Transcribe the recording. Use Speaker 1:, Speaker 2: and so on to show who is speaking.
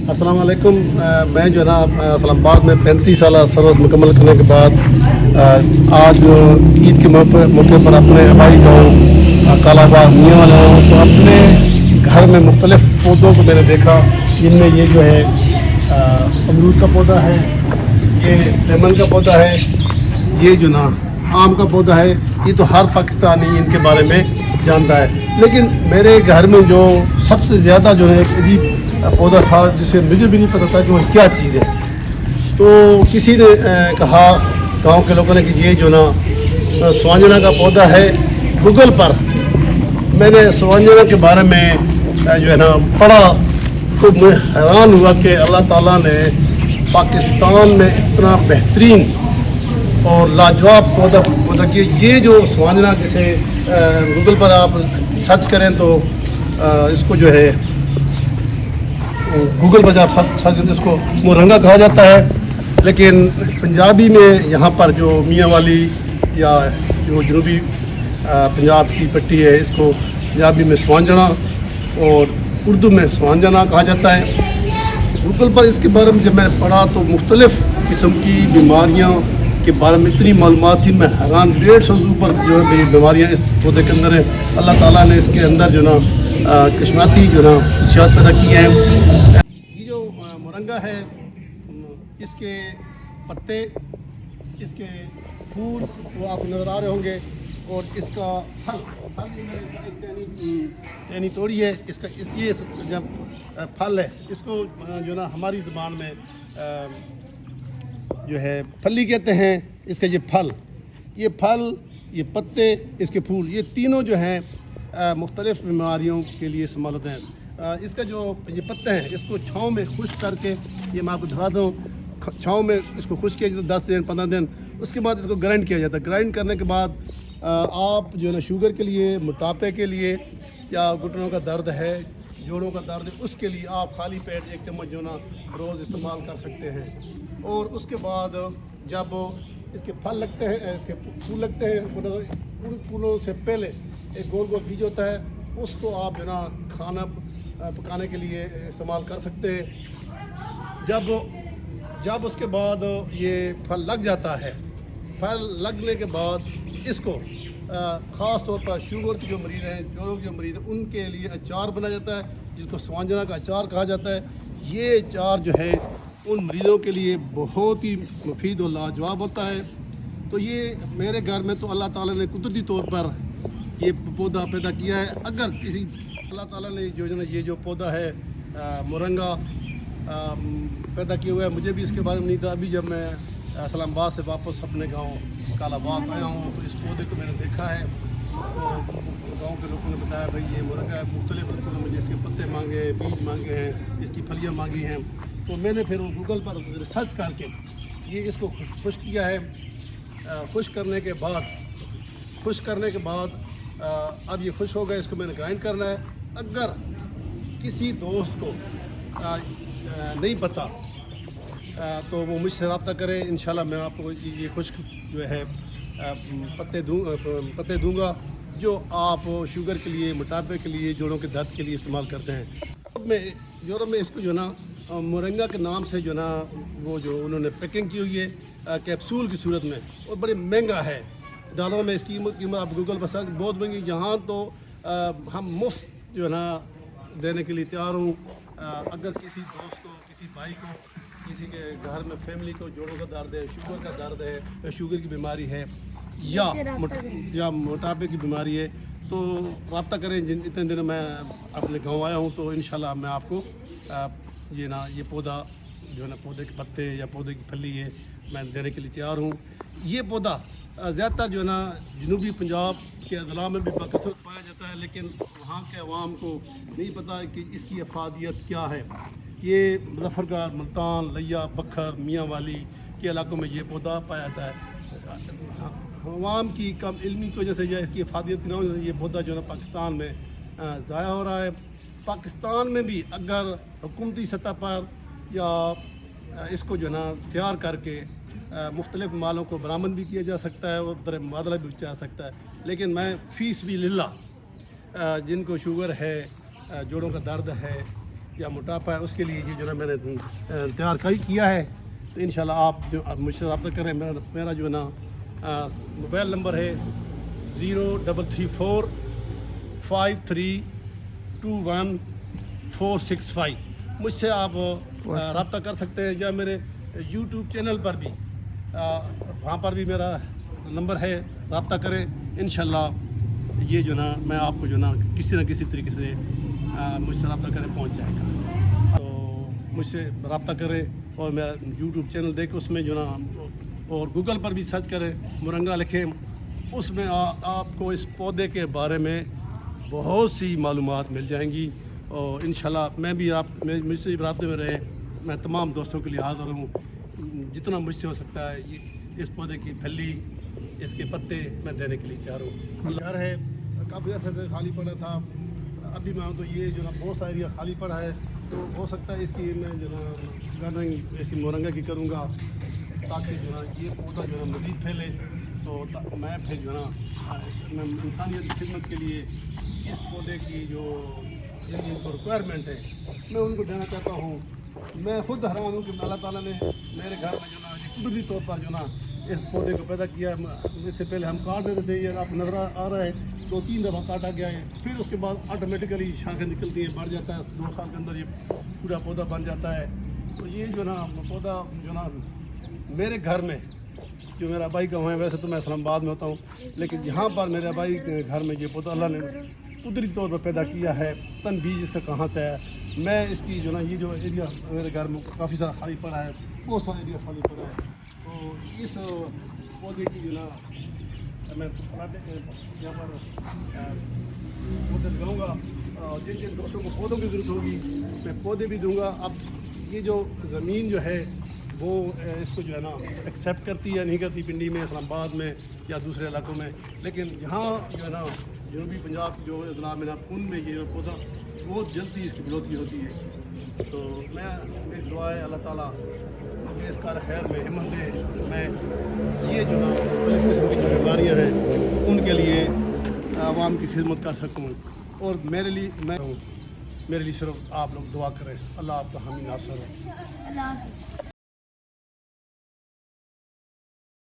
Speaker 1: अस्सलाम वालेकुम। मैं जो है ना इस्लाम आबाद में 35 साल सर्विस मुकम्मल करने के बाद आज ईद के मौके पर अपने आबाई गाँव कालाबाग मियाँ वाला हूँ। तो अपने घर में मुख्तलिफ़ पौधों को मैंने देखा, जिनमें ये जो है अमरूद का पौधा है, ये लेमन का पौधा है, ये जो ना आम का पौधा है। ये तो हर पाकिस्तानी इनके बारे में जानता है, लेकिन मेरे घर में जो सबसे ज़्यादा जो है एक अजीब पौधा था जिसे मुझे भी नहीं पता था कि वो क्या चीज़ है। तो किसी ने कहा गांव के लोगों ने कि ये जो ना स्वांजना का पौधा है। गूगल पर मैंने स्वांजना के बारे में जो है ना पढ़ा तो मैं हैरान हुआ कि अल्लाह ताला ने पाकिस्तान में इतना बेहतरीन और लाजवाब पौधा किया। ये जो स्वांजना जिसे गूगल पर आप सर्च करें तो इसको जो है गूगल पर जब सर्च करें इसको मोरंगा कहा जाता है, लेकिन पंजाबी में यहाँ पर जो मियाँ वाली या जो जनूबी पंजाब की पट्टी है इसको पंजाबी में स्वांजना और उर्दू में स्वांजना कहा जाता है। गूगल पर इसके बारे में जब मैंने पढ़ा तो मुख्तलिफ़ किस्म की बीमारियाँ के बारे में इतनी मालूमात थी, मैं हैरान। 150 से ऊपर जो है मेरी बीमारियाँ इस पौधे के अंदर है। अल्लाह ताला ने इसके अंदर जो ना किस्मती जो ना खुशियात पैदा की हैं। ये जो मोरंगा है, इसके पत्ते, इसके फूल वो आप नज़र आ रहे होंगे, और इसका फल एक टहनी तोड़ी है। इसका ये जब फल है इसको जो ना हमारी ज़बान में जो है फली कहते हैं। इसका ये फल, ये पत्ते, इसके फूल, ये तीनों जो हैं मुख्तलिफ़ बीमारियों के लिए इस्तेमाल होते हैं। इसका जो ये पत्ते हैं इसको छाँव में खुश्क करके, ये मैं आपको दिखा दूँ, छाँव में इसको खुश्क किया जाता है 10 दिन 15 दिन। उसके बाद इसको ग्राइंड किया जाता है। ग्राइंड करने के बाद आप जो है ना शुगर के लिए, मोटापे के लिए, या घुटनों का दर्द है, जोड़ों का दर्द है, उसके लिए आप खाली पेट 1 चम्मच जो ना रोज़ इस्तेमाल कर सकते हैं। और उसके बाद जब इसके फल लगते हैं, इसके फूल लगते हैं, उन फूलों से पहले एक गोल गोल बीज होता है, उसको आप जो ना खाना पकाने के लिए इस्तेमाल कर सकते हैं। जब उसके बाद ये फल लग जाता है, फल लगने के बाद इसको ख़ास तौर पर शुगर के जो मरीज़ हैं, जोड़ों के जो मरीज़ हैं, उनके लिए अचार बनाया जाता है जिसको स्वांजना का अचार कहा जाता है। ये अचार जो है उन मरीज़ों के लिए बहुत ही मुफीद और लाजवाब होता है। तो ये मेरे घर में तो अल्लाह ताला ने कुदरती तौर पर ये पौधा पैदा किया है। अगर किसी अल्लाह ताला ने ये जो पौधा है मोरंगा पैदा किया हुआ है, मुझे भी इसके बारे में नहीं था। अभी जब मैं इस्लाम आबाद से वापस अपने गांव कालाबाग आया हूँ तो इस पौधे को मैंने देखा है। तो गांव के लोगों ने बताया भाई ये मोरंगा है, मुख्तलिफ लोगों ने मुझे इसके पत्ते मांगे, बीज मांगे हैं, इसकी फलियाँ मांगी हैं। तो मैंने फिर वो गूगल पर रिसर्च करके ये इसको खुश्क किया है। खुश्क करने के बाद अब ये खुश हो गया, इसको मैंने ग्राइंड करना है। अगर किसी दोस्त को नहीं पता तो वो मुझसे रब्ता करे, इंशाल्लाह मैं आपको ये खुश्क जो है पत्ते दूंगा जो आप शुगर के लिए, मोटापे के लिए, जोड़ों के दर्द के लिए इस्तेमाल करते हैं। यूरोप में इसको जो ना मोरंगा के नाम से जो ना वो जो उन्होंने पैकिंग की हुई है कैप्सूल की सूरत में, और बड़ी महंगा है। डॉलरों में इसकी कीमत आप गूगल पर सर्च, बहुत महंगी। यहाँ तो हम मुफ्त जो है ना देने के लिए तैयार हूँ। अगर किसी दोस्त को, किसी भाई को, किसी के घर में फैमिली को जोड़ों का दर्द है, शुगर का दर्द है, या शुगर की बीमारी है, या मोटापे की बीमारी है, तो रब्ता करें। इतने दिन मैं अपने गांव आया हूं तो इंशाल्लाह मैं आपको ये पौधा जो है ना, पौधे के पत्ते या पौधे की फली है, मैं देने के लिए तैयार हूँ। ये पौधा ज़्यादातर जो है ना जनूबी पंजाब के अज़ला में भी बकसरत पाया जाता है, लेकिन वहाँ के अवाम को नहीं पता कि इसकी अफादियत क्या है। ये मुजफ्फरगढ़, मुल्तान, लिया, बखर, मियाँ वाली के इलाकों में ये पौधा पाया जाता है। अवाम की कम इल्मी की वजह से या इसकी अफादियत की वजह से ये पौधा जो है ना पाकिस्तान में ज़ाया हो रहा है। पाकिस्तान में भी अगर हुकूमती सतह पर या इसको जो है ना तैयार करके मुख्तलिफ मालों को बरामद भी किया जा सकता है और तरह मुबादला भी किया जा सकता है, लेकिन मैं फ़ीस भी लिल्ला जिनको शुगर है, जोड़ों का दर्द है, یا موٹاپا ہے اس کے لیے یہ جو ہے میں نے تیار کیا ہے. تو انشاءاللہ آپ جو مجھ سے رابطہ کریں. میرا جو ہے نا موبائل نمبر ہے 03345321 مجھ سے آپ رابطہ کر سکتے ہیں. یا میرے یوٹیوب چینل پر بھی وہاں پر بھی میرا نمبر ہے, رابطہ کریں. انشاءاللہ یہ جو نا میں آپ کو جو نا کسی نہ کسی طریقے سے مجھ سے رابطہ کریں پہنچ جائے گا. تو مجھ سے رابطہ کریں اور میرا یوٹیوب چینل دیکھیں, اس میں جو نا اور گوگل پر بھی سرچ کریں, مورنگا لکھیں. اس میں آپ کو اس پودے کے بارے میں بہت سی معلومات مل جائیں گی. اور انشاءاللہ میں بھی مجھ سے رابطے میں رہے. میں تمام دوستوں کے لیے حاضر ہوں. جتنا مجھ سے ہو سکتا ہے اس پودے کی پھلی, اس کے پتے میں دینے کے لیے تیار ہوں. گھر ہے کافی عرصے سے خالی پڑا تھا. ابھی میں تو یہ جو نا بہت سا ایریا خالی پڑا ہے. تو ہو سکتا ہے اس کی میں جو نا گارڈننگ ایسی مورنگا کی کروں گا تاکہ جو نا یہ پودا جو ہے مزید پھیلے. تو میں پھر جو ہے نا میں انسانیت کی خدمت کے لیے اس پودے کی جو ریکوائرمنٹ ہے میں ان کو دینا چاہتا ہوں. میں خود حیران ہوں کہ اللہ تعالیٰ نے میرے گھر میں جو نا قدرتی طور پر جو نا اس پودے کو پیدا کیا. اس سے پہلے ہم کاٹ دیتے تھے, یہ آپ نظر آ رہا ہے 2-3 دفعہ کاٹا گیا ہے. پھر اس کے بعد آٹومیٹیکلی شاخیں نکلتی ہیں, بڑھ جاتا ہے. 2 سال کے اندر یہ پورا پودا بن جاتا ہے. تو یہ جو نا پودا جو نا میرے گھر میں جو میرا بھائی کا ہے, ویسے تو میں اسلام آباد میں ہوتا ہوں, لیکن یہاں پر میرے بھائی کے گھر میں یہ پودا اللہ نے قدرتی طور پر پیدا کیا ہے. تن بیج اس کا کہاں سے ہے. میں اس کی جو نا یہ جو ایریا میرے گھر میں کافی سارا خالی پڑا ہے, بہت سارا ایریا خالی پڑا ہے. تو اس پودے کی جو نا میں یہاں پر پودے لگاؤں گا. جن جن دوستوں کو پودوں کی ضرورت ہوگی میں پودے بھی دوں گا. اب یہ جو زمین جو ہے وہ اس کو جو ہے نا ایکسیپٹ کرتی ہے نہیں کرتی پنڈی میں, اسلام آباد میں یا دوسرے علاقوں میں, لیکن یہاں جو ہے نا جنوبی پنجاب جو اضلاع میں نا ان میں یہ پودا بہت جلدی اس کی بلوتی ہوتی ہے. تو میری دعا ہے اللہ تعالیٰ مجھے اس کار خیر میں ہمت دے. میں یہ جو نا مختلف قسم کی جو بیماریاں ہیں ان کے لیے عوام کی خدمت کر سکوں. اور میرے لیے صرف آپ لوگ دعا کریں. اللہ آپ کا حامی ناصر ہو.